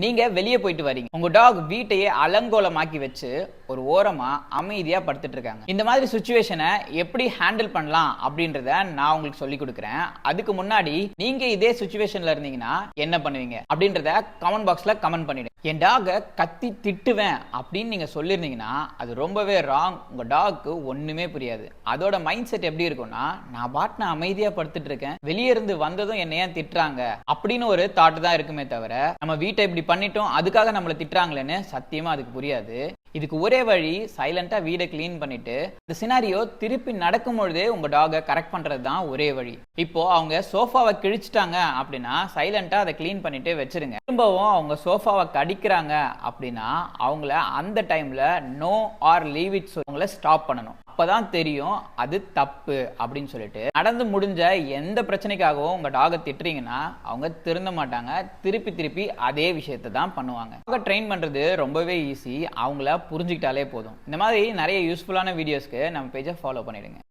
நீங்க வெளியே போயிட்டு வரீங்க, உங்க டாக் வீட்டையே அலங்கோலமாக்கி வச்சு ஒரு ஓரமா அமைதியா படுத்துட்டு இருக்காங்க. இந்த மாதிரி சிச்சுவேஷனை எப்படி ஹேண்டில் பண்ணலாம் அப்படின்றத நான் உங்களுக்கு சொல்லி கொடுக்குறேன். அதுக்கு முன்னாடி நீங்க இதே சிச்சுவேஷன்ல இருந்தீங்கன்னா என்ன பண்ணுவீங்க அப்படின்றத கமெண்ட் பாக்ஸ்ல கமெண்ட் பண்ணிடுங்க. என் டாக கத்தி திட்டுவேன் அப்படின்னு நீங்க சொல்லிருந்தீங்கன்னா அது ரொம்பவே ராங். உங்க டாக்கு ஒண்ணுமே புரியாது. அதோட மைண்ட் செட் எப்படி இருக்கும்னா, நான் பாட்டு அமைதியா படுத்துட்டு இருக்கேன், வெளியே இருந்து வந்ததும் என்ன ஏன் திட்டுறாங்க அப்படின்னு ஒரு தாட் தான் இருக்குமே தவிர, நம்ம வீட்டை இப்படி பண்ணிட்டோம் அதுக்காக நம்மளை திட்டுறாங்களேன்னு சத்தியமா அதுக்கு புரியாது. இதுக்கு ஒரே வழி சைலண்டா வீடை கிளீன் பண்ணிட்டு இந்த சினாரியோ திருப்பி நடக்கும் பொழுதே உங்க டாகை கரெக்ட் பண்றது தான் ஒரே வழி. இப்போ அவங்க சோஃபாவை கிழிச்சிட்டாங்க அப்படின்னா சைலண்டா அதை கிளீன் பண்ணிட்டு வச்சிருங்க. திரும்பவும் அவங்க சோஃபாவை கடிக்கிறாங்க அப்படின்னா அவங்கள அந்த டைம்ல நோ ஆர் லீவ் இட் அவங்கள ஸ்டாப் பண்ணணும். அப்பதான் தெரியும் அது தப்பு அப்படின்னு சொல்லிட்டு. நடந்து முடிஞ்ச எந்த பிரச்சனைக்காகவும் உங்க டாகை திட்டுறீங்கன்னா அவங்க திருந்த மாட்டாங்க, திருப்பி திருப்பி அதே விஷயத்தை தான் பண்ணுவாங்க. டாகை ட்ரெயின் பண்றது ரொம்பவே ஈஸி, அவங்கள புரிஞ்சுக்கிட்டாலே போதும். இந்த மாதிரி நிறைய யூஸ்ஃபுல்லான வீடியோஸ்க்கு நம்ம பேஜை ஃபாலோ பண்ணிடுங்க.